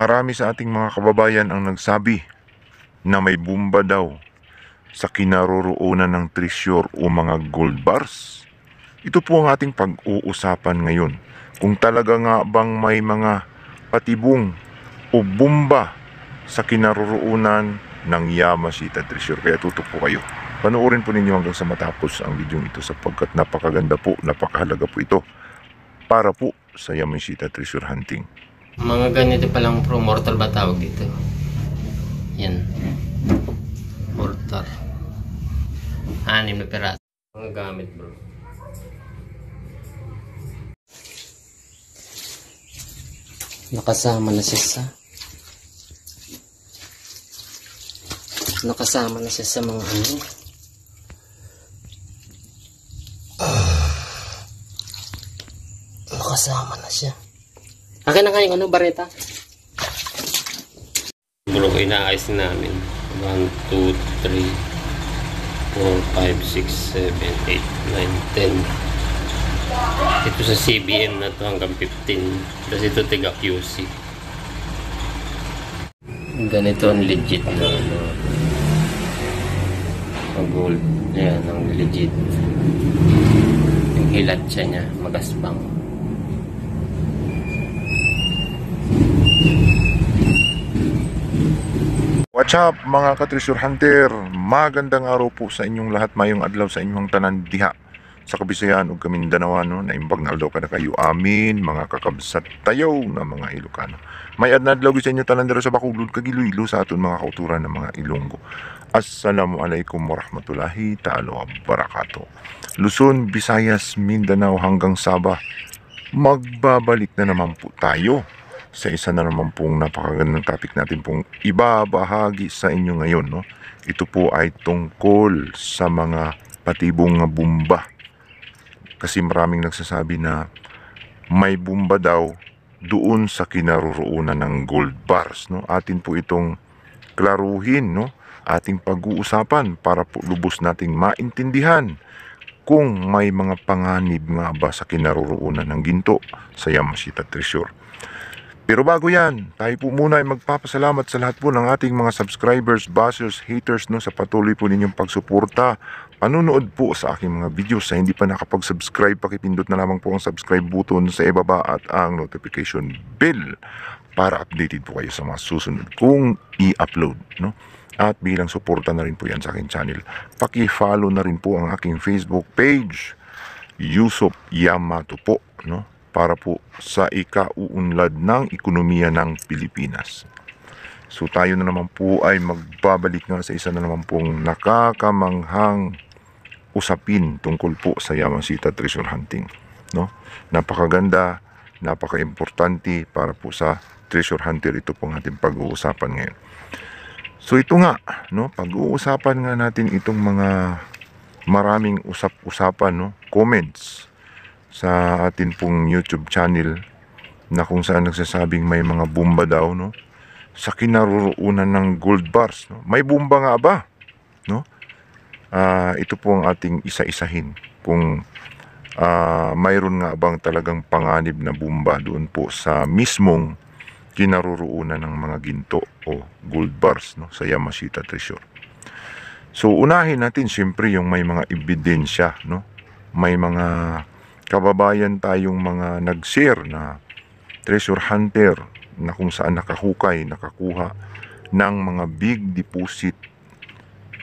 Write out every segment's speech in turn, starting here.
Marami sa ating mga kababayan ang nagsabi na may bomba daw sa kinaroroonan ng treasure o mga gold bars. Ito po ang ating pag-uusapan ngayon. Kung talaga nga bang may mga patibong o bomba sa kinaroroonan ng Yamashita Treasure. Kaya tutok po kayo. Panoorin po ninyo hanggang sa matapos ang video ito sapagkat napakaganda po, napakahalaga po ito para po sa Yamashita Treasure Hunting. Mga ganito palang pro mortal ba tawag dito? Yan. Mortar. 6 na piraso. Mga gamit bro. Nakasama na siya sa mga ano. Nakasama na siya. Akin na kayong ano, bareta. Bro, inaayos namin. 1, 2, 3, 4, 5, 6, 7, 8, 9, 10. Ito sa CBM na to hanggang 15. Tapos ito tiga QC. Ganito ang legit na ano. Ang gold. Yan, ang legit. Yung hilat siya niya, magasbang. What's up mga ka-treasure hunter? Magandang araw po sa inyong lahat, mayong adlaw sa inyong tanan diha sa Kabisayan ug Kamindanao no, na imbag na adlaw kada kayo amin mga kakabsat tayo na mga Ilocano. May adlaw sa inyo tanan dira sa Bacolod kag Iloilo sa aton mga kauturan ng mga Ilonggo. Assalamualaikum warahmatullahi ta'ala wabarakatuh. Luzon, Visayas, Mindanao hanggang Sabah. Magbabalik na naman po tayo sa isa na naman pong napakagandang topic natin pong ibabahagi sa inyo ngayon. No? Ito po ay tungkol sa mga patibong bomba. Kasi maraming nagsasabi na may bomba daw doon sa kinaroroonan ng gold bars. No? Atin po itong klaruhin, no? Ating pag-uusapan para po lubos nating maintindihan kung may mga panganib nga ba sa kinaroroonan ng ginto sa Yamashita Treasure. Pero bago yan, tayo po muna ay magpapasalamat sa lahat po ng ating mga subscribers, bashers, haters no, sa patuloy po ninyong pagsuporta, panunood po sa aking mga videos. Sa hindi pa nakapag-subscribe, pakipindot na lamang po ang subscribe button sa ibaba at ang notification bell para updated po kayo sa mga susunod kong i-upload. No? At bilang suporta na rin po yan sa aking channel, paki-follow na rin po ang aking Facebook page, Yusop Yamato po, no? Para po sa ikauunlad ng ekonomiya ng Pilipinas. So tayo na naman po ay magbabalik nga sa isa na naman pong nakakamanghang usapin tungkol po sa Yamashita Treasure Hunting. No? Napakaganda, napaka-importante para po sa treasure hunter ito pong ating pag-uusapan ngayon. So ito nga, no? Pag-uusapan nga natin itong mga maraming usap-usapan, no? Comments sa atin pong YouTube channel na kung saan nagsasabing may mga bomba daw no sa kinaroroonan ng gold bars no. May bomba nga ba no? Ito po ang ating isa-isahin kung mayroon nga bang talagang panganib na bomba doon po sa mismong kinaroroonan ng mga ginto o gold bars no sa Yamashita Treasure. So unahin natin siyempre yung may mga ebidensya no. May mga kababayan tayong mga nag-share na treasure hunter na kung saan nakahukay, nakakuha ng mga big deposit,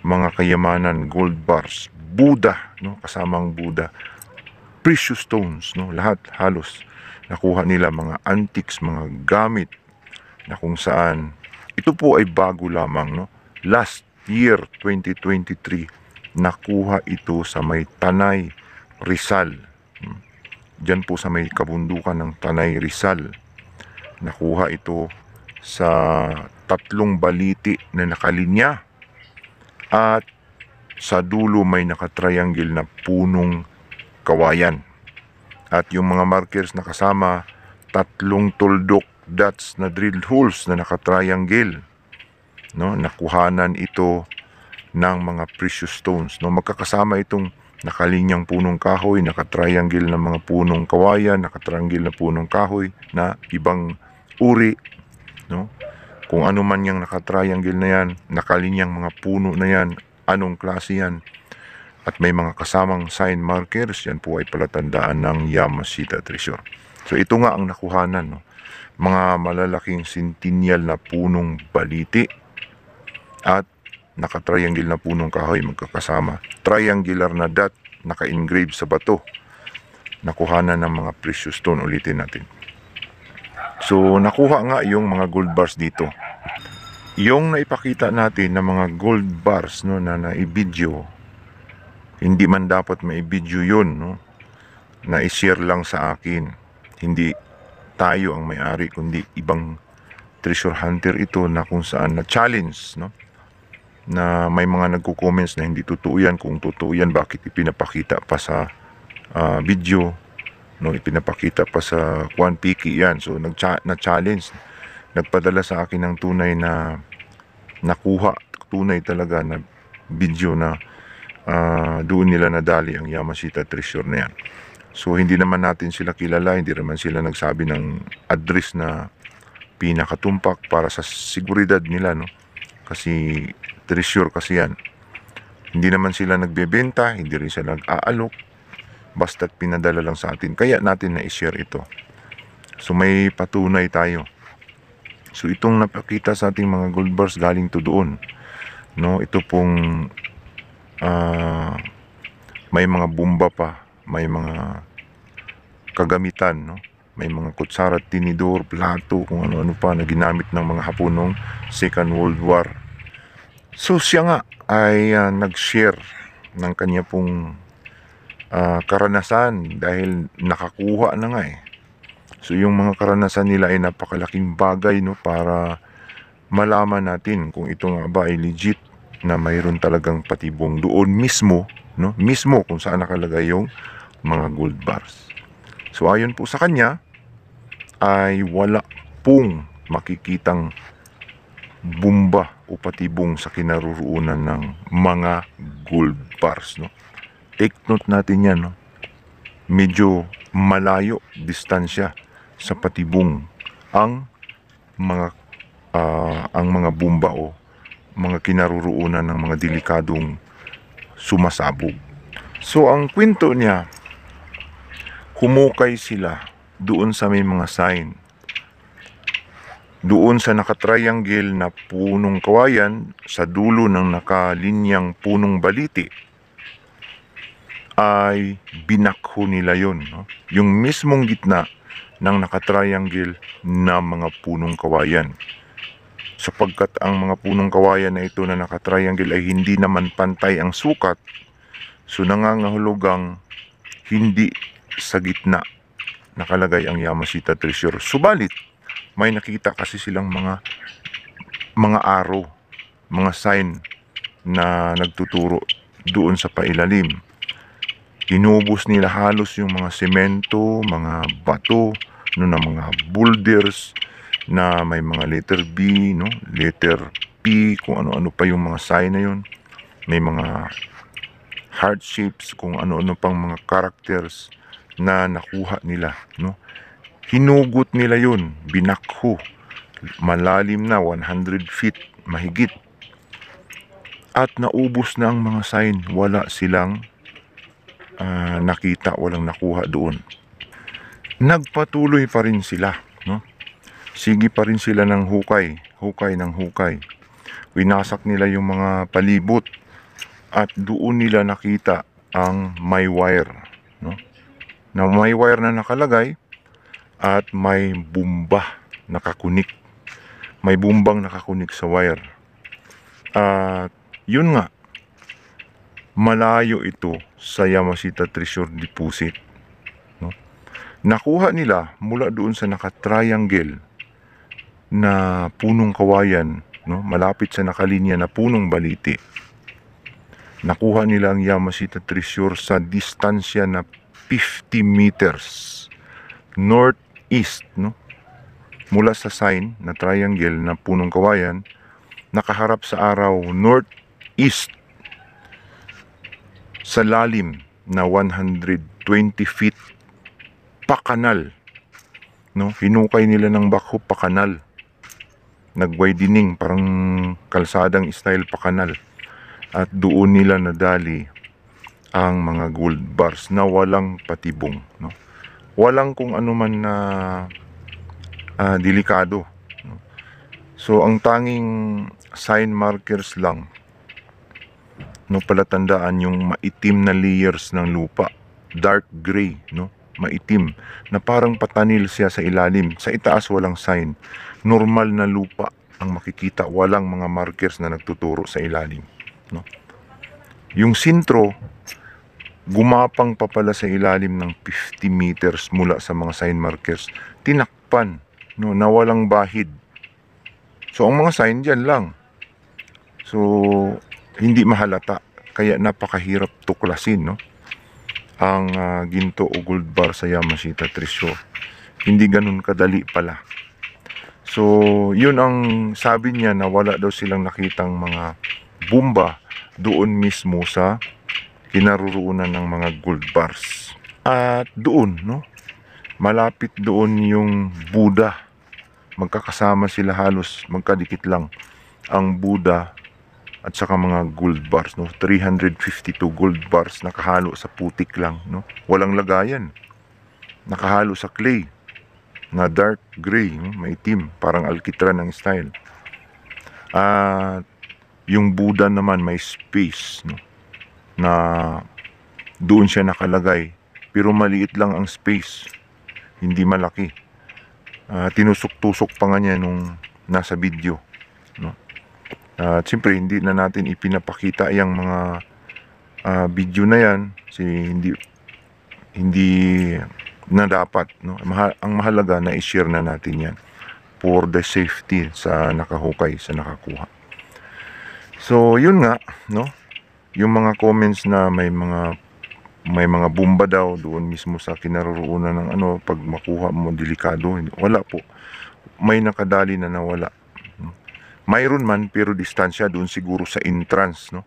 mga kayamanan, gold bars, Buddha, no? Kasamang Buddha, precious stones, no? Lahat halos nakuha nila mga antiques, mga gamit na kung saan ito po ay bago lamang, no? Last year 2023 nakuha ito sa may Tanay, Rizal. Diyan po sa may kabundukan ng Tanay, Rizal. Nakuha ito sa 3 baliti na nakalinya at sa dulo may nakatriangle na punong kawayan. At yung mga markers na kasama, 3 tuldok dots na drilled holes na nakatriangle. No? Nakuhanan ito ng mga precious stones. No? Magkakasama itong nakalinyang punong kahoy, nakatriangle na mga punong kawayan, nakatriangle na punong kahoy na ibang uri no? Kung ano man yung naka-triangle na yan, nakalinyang mga puno na yan, anong klase yan, at may mga kasamang sign markers, yan po ay palatandaan ng Yamashita Treasure. So ito nga ang nakuhanan, no? Mga malalaking centennial na punong baliti at naka-triangle na punong kahoy magkakasama. Triangular na dot naka-engrave sa bato. Nakuhanan ng mga precious stone, ulitin natin. So nakuha nga yung mga gold bars dito. Yung naipakita natin na mga gold bars, no, na naibidyo, hindi man dapat maibidyo yun, no, na i-share lang sa akin. Hindi tayo ang may-ari, kundi ibang treasure hunter ito na kung saan na challenge, no, na may mga nagko-comments na hindi totoo yan. Kung totoo yan, bakit ipinapakita pa sa video, no, ipinapakita pa sa Juan Piki yan. So na-challenge, nagpadala sa akin ng tunay na nakuha, tunay talaga na video na doon nila nadali ang Yamashita Treasure na yan. So hindi naman natin sila kilala, hindi naman sila nagsabi ng address na pinakatumpak para sa seguridad nila, no? Kasi treasure kasi yan. Hindi naman sila nagbebenta, hindi rin sila nag-aalok, basta't pinadala lang sa atin. Kaya natin na i-share ito. So may patunay tayo. So itong napakita sa ating mga gold bars galing to doon, no? Ito pong may mga bomba pa, may mga kagamitan, no? May mga kutsara, tinidor, plato, kung ano-ano pa na ginamit ng mga Hapon noong Second World War. So siya nga ay nag-share ng kanya pong karanasan dahil nakakuha na nga eh. So yung mga karanasan nila ay napakalaking bagay, no, para malaman natin kung ito nga ba ay legit na mayroon talagang patibong doon mismo, no, mismo kung saan nakalagay yung mga gold bars. So ayon po sa kanya ay wala pong makikitang bomba o patibong sa kinaroroonan ng mga gold bars, no. Take note natin yan, no. Medyo malayo distansya sa patibong ang mga bomba o mga kinaroroonan ng mga delikadong sumasabog. So ang kwento niya, humukay sila doon sa may mga sign, doon sa naka-triangle na punong kawayan sa dulo ng nakalinyang punong baliti, ay binakho nila yon, no? Yung mismong gitna ng naka-triangle na mga punong kawayan. Sapagkat ang mga punong kawayan na ito na naka-triangle ay hindi naman pantay ang sukat, so nangangahulugang hindi sa gitna nakalagay ang Yamashita Treasure. Subalit, may nakita kasi silang mga arrow, mga sign na nagtuturo doon sa pailalim. Inubos nila halos yung mga semento, mga bato, no, na mga boulders na may mga letter B, no, letter P, kung ano-ano pa yung mga sign na yun. May mga heart shapes, kung ano-ano pang mga characters na nakuha nila, no. Hinugot nila yun, binakho, malalim na 100 feet mahigit. At naubos na ang mga sign, wala silang nakita, walang nakuha doon. Nagpatuloy pa rin sila, no? Sige pa rin sila ng hukay ng hukay. Winasak nila yung mga palibot at doon nila nakita ang may wire, no? Na may wire na nakalagay at may bomba nakakunik. May bumbang nakakunik sa wire. At yun nga, malayo ito sa Yamashita Treasure Deposit, no? Nakuha nila mula doon sa naka-triangle na punong kawayan, no, malapit sa nakalinya na punong baliti. Nakuha nila ang Yamashita Treasure sa distansya na 50 meters northeast, no, mula sa sign na triangle na punong kawayan, nakaharap sa araw northeast sa lalim na 120 feet pakanal, no? Hinukay nila ng bakho pakanal nag-widening, parang kalsadang style pa kanal. At doon nila nadali ang mga gold bars na walang patibong, no? Walang kung ano man na delikado, no? So ang tanging sign markers lang, no, palatandaan yung maitim na layers ng lupa, dark gray, no, maitim na parang patanil siya sa ilalim. Sa itaas walang sign, normal na lupa ang makikita, walang mga markers na nagtuturo sa ilalim, no. Yung sintro gumapang pa pala sa ilalim ng 50 meters mula sa mga sign markers, tinakpan, no, na walang bahid. So ang mga sign dyan lang, so hindi mahalata, kaya napakahirap tuklasin, no, ang ginto o gold bar sa Yamashita Treasure. Hindi ganun kadali pala. So yun ang sabi niya, na wala daw silang nakitang mga bomba doon mismo sa kinaroroonan ng mga gold bars. At doon, no, malapit doon yung Buddha. Magkakasama sila, halos magkadikit lang ang Buddha at saka mga gold bars, no. 352 gold bars nakahalo sa putik lang, no. Walang lagayan. Nakahalo sa clay na dark gray, no, maitim, parang alkitran ng style. At yung Buddha naman may space, no, na doon siya nakalagay, pero maliit lang ang space, hindi malaki. Tinusok-tusok pa nga niya nung nasa video, no. At siyempre hindi na natin ipinapakita yung mga video na yan, hindi na dapat, no. Ang mahalaga na i-share na natin yan for the safety sa nakahukay, sa nakakuha. So yun nga, no, yung mga comments na may mga bomba daw doon mismo sa kinaroroonan ng ano, pag makuha mo delikado, wala po. May nakadali na nawala. Mayroon man, pero distansya doon siguro sa entrance, no.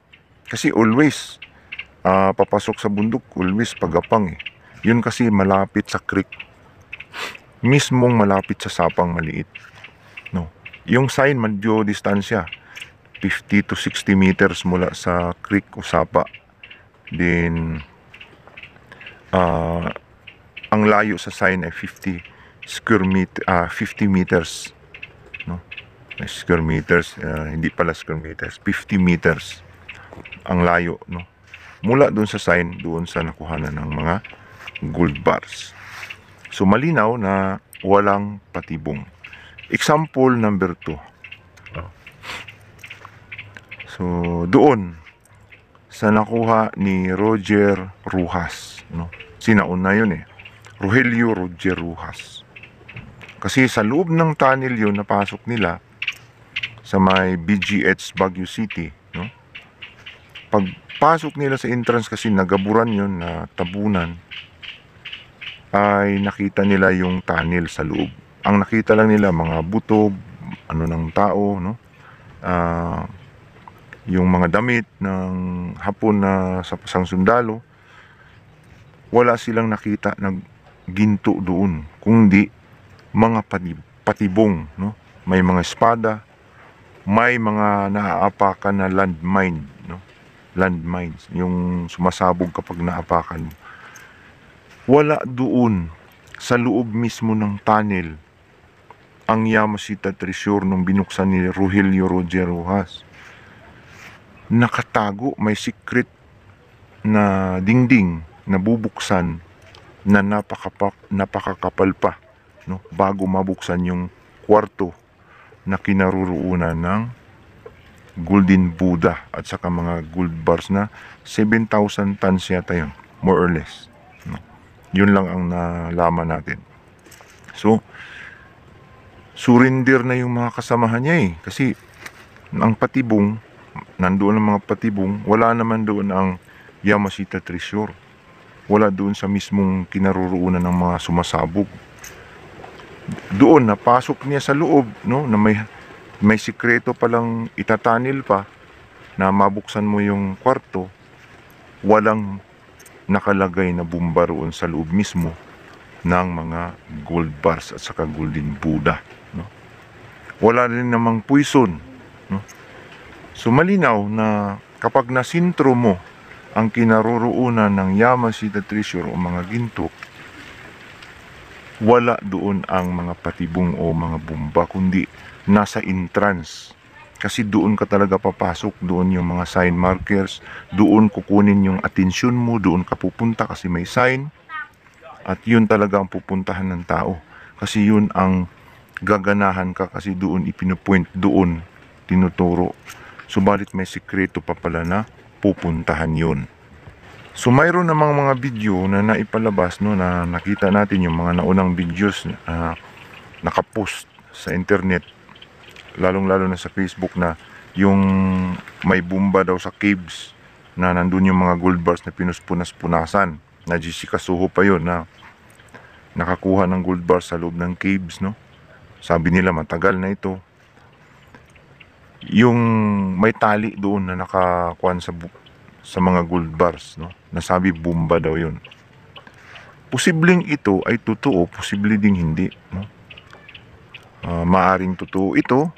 Kasi always papasok sa bundok, always pagapang eh. Yun kasi malapit sa creek, mismong malapit sa sapang maliit, no. Yung sign medyo distansya, 50 to 60 meters mula sa creek o sapa. Then ang layo sa sign ay 50 meters, no. Square meters, hindi pala square meters, 50 meters ang layo, no, mula doon sa sign, doon sa nakuhanan ng mga gold bars. So malinaw na walang patibong. Example number 2. So doon sa nakuha ni Roger Rujas, no, sinauna yun eh, Rogelio Roger Rujas. Kasi sa loob ng tunnel yun napasok nila sa may BGH Baguio City, no. Pagpasok nila sa entrance, kasi nagaburan yun na tabunan, ay nakita nila yung tunnel sa loob. Ang nakita lang nila mga buto, ano ng tao, no, yung mga damit ng Hapon na sa pasang sundalo. Wala silang nakita ng ginto doon, kundi mga patibong, no. May mga espada, may mga naaapakan na landmine, no, landmines, yung sumasabog kapag naapakan. Wala doon sa loob mismo ng tunnel ang Yamashita Treasure nung binuksan ni Rogelio Roger Rujas. Nakatago, may secret na dingding na bubuksan na napakakapal pa, no, bago mabuksan yung kwarto na kinaroroonan ng Golden Buddha at saka mga gold bars na 7,000 tons yata yun, more or less, no. Yun lang ang nalaman natin. So surrender na yung mga kasamahan niya eh, kasi ang patibong, nandoon ang mga patibong, wala naman doon ang Yamashita Treasure. Wala doon sa mismong kinaroroonan ng mga sumasabog. Doon napasok niya sa loob, no, na may sikreto palang itatanil pa na mabuksan mo yung kwarto. Walang nakalagay na bomba roon sa loob mismo ng mga gold bars at saka golden Buddha, no. wala rin namang poison, no? So malinaw na kapag nasintro mo ang kinaroroonan ng Yamashita Treasure o mga ginto, wala doon ang mga patibong o mga bomba, kundi nasa entrance. Kasi doon ka talaga papasok, doon yung mga sign markers, doon kukunin yung atensyon mo, doon ka pupunta kasi may sign. At yun talaga ang pupuntahan ng tao. Kasi yun ang gaganahan ka, kasi doon ipinupoint, doon tinuturo. Subalit may sikreto pa pala na pupuntahan yun. So mayroon namang mga video na naipalabas, no, na nakita natin yung mga naunang videos na nakapost sa internet, lalong-lalo na sa Facebook, na yung may bomba daw sa caves, na nandun yung mga gold bars na pinus-punas-punasan, na Jessica Soho pa yun, na nakakuha ng gold bars sa loob ng caves, no. Sabi nila matagal na ito. Yung may tali doon na nakakuan sa mga gold bars, no, nasabi bomba daw yun. Posibleng ito ay totoo, posible ding hindi, no. Maaring totoo ito,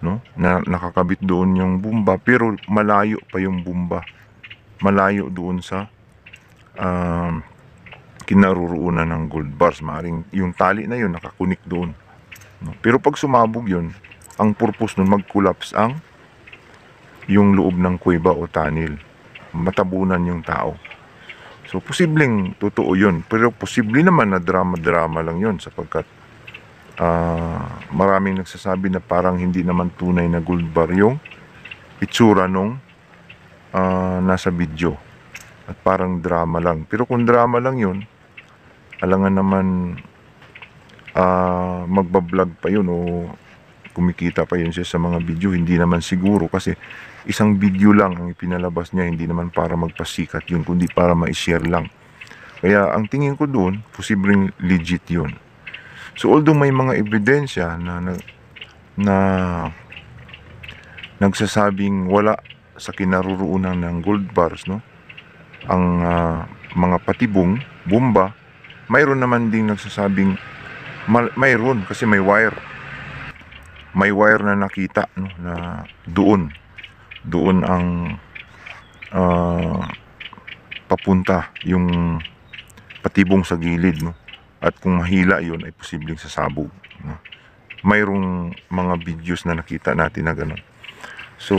no, na nakakabit doon yung bomba, pero malayo pa yung bomba, malayo doon sa kinaroroonan ng gold bars. Maaring yung tali na yun nakakunik doon, no? Pero pag sumabog yun, ang purpose nun mag-collapse ang yung loob ng kuweba o tunnel, matabunan yung tao. So posibleng totoo yun, pero posible naman na drama-drama lang yun, sapagkat maraming nagsasabi na parang hindi naman tunay na gold bar yung itsura nung nasa video, at parang drama lang. Pero kung drama lang yun, alangan naman magbablog pa yun o kumikita pa yun siya sa mga video. Hindi naman siguro, kasi isang video lang ang ipinalabas niya, hindi naman para magpasikat yun, kundi para ma-share lang. Kaya ang tingin ko doon, posibleng legit yun. So although may mga ebidensya na nagsasabing wala sa kinaroroonan ng gold bars, no, ang mga patibong, bomba, mayroon naman ding nagsasabing mayroon, kasi may wire na nakita, no, na doon ang papunta yung patibong sa gilid, no, at kung mahila yun ay posibleng sasabog, no. Mayroong mga videos na nakita natin na gano'n. So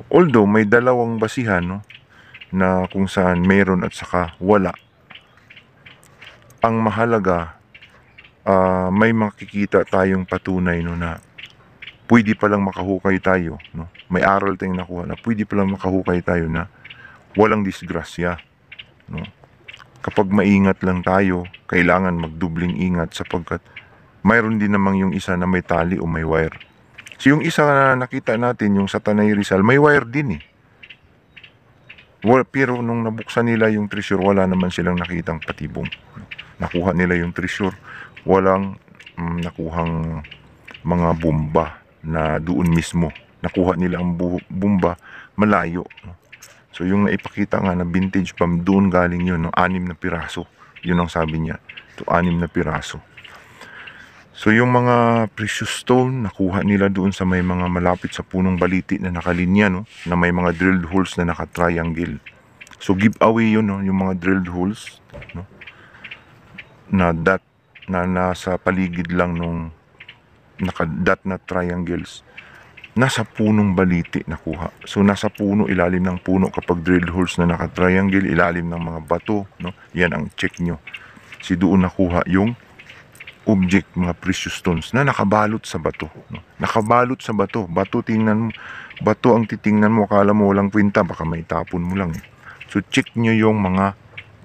although may dalawang basihan, no, na kung saan mayroon at saka wala, ang mahalaga may makikita tayong patunay, no, na pwede palang makahukay tayo, no? May aral tayong nakuha na pwede palang makahukay tayo na walang disgrasya, no? Kapag maingat lang tayo, kailangan magdubling ingat, sapagkat mayroon din namang yung isa na may tali o may wire. So yung isa na nakita natin, yung sa Tanay Rizal, may wire din eh. Pero nung nabuksan nila yung treasure, wala naman silang nakitang patibong. Nakuha nila yung treasure, walang nakuhang mga bomba na doon mismo. Nakuha nila ang bomba malayo, no? So yung naipakita nga na vintage bomb, doon galing yun, no? 6 na piraso, yun ang sabi niya. Ito 6 na piraso. So yung mga precious stone, nakuha nila doon sa may mga malapit sa punong baliti na nakalinya, no, na may mga drilled holes na naka-triangle. So giveaway yun, no, yung mga drilled holes, no, na dot na nasa paligid lang nung naka-dot na triangles, nasa punong baliti nakuha. So nasa puno, ilalim ng puno, kapag drilled holes na naka-triangle, ilalim ng mga bato, no, yan ang check nyo. Si doon nakuha yung object, mga precious stones na nakabalot sa bato, no? Nakabalot sa bato. Bato, tingnan mo, bato ang titingnan mo, akala mo walang kwenta, baka may tapon mo lang eh. So check nyo yung mga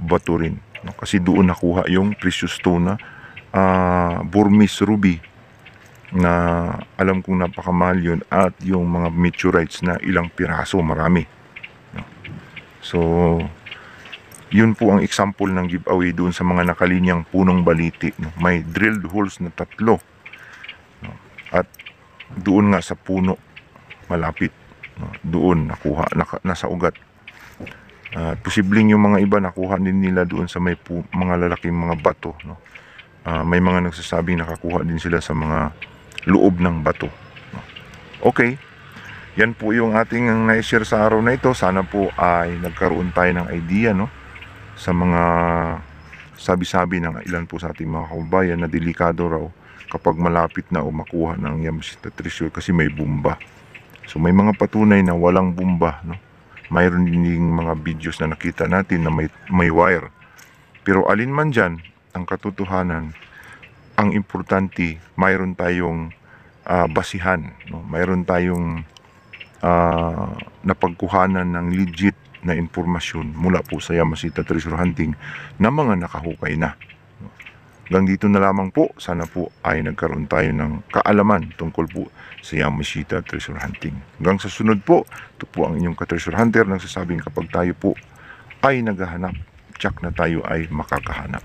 bato rin, no? Kasi doon nakuha yung precious stone na Burmese ruby, na alam kong napakamahal yun, at yung mga meteorites na ilang piraso, marami, no? So yun po ang example ng giveaway doon sa mga nakalinyang punong baliti, no? May drilled holes na 3, no? At doon nga sa puno malapit, no? Doon nakuha, nasa ugat. Posibleng yung mga iba nakuha din nila doon sa may mga lalaking mga bato, no? May mga nagsasabing nakakuha din sila sa mga loob ng bato. Okay, yan po yung ating na-share sa araw na ito. Sana po ay nagkaroon tayo ng idea, no, sa mga sabi-sabi ng ilan po sa ating mga kababayan na delikado raw kapag malapit na o makuha ng Yamashita Treasure kasi may bomba. So may mga patunay na walang bomba, no. Mayroon ding mga videos na nakita natin na may wire. Pero alin man dyan, ang katotohanan, ang importante, mayroon tayong basihan, no? Mayroon tayong napagkuhanan ng legit na impormasyon mula po sa Yamashita Treasure Hunting na mga nakahukay na. Hanggang dito na lamang po, sana po ay nagkaroon tayo ng kaalaman tungkol po sa Yamashita Treasure Hunting. Hanggang sa sunod po, ito po ang inyong ka-treasure hunter nagsasabing kapag tayo po ay naghahanap, tsak na tayo ay makakahanap.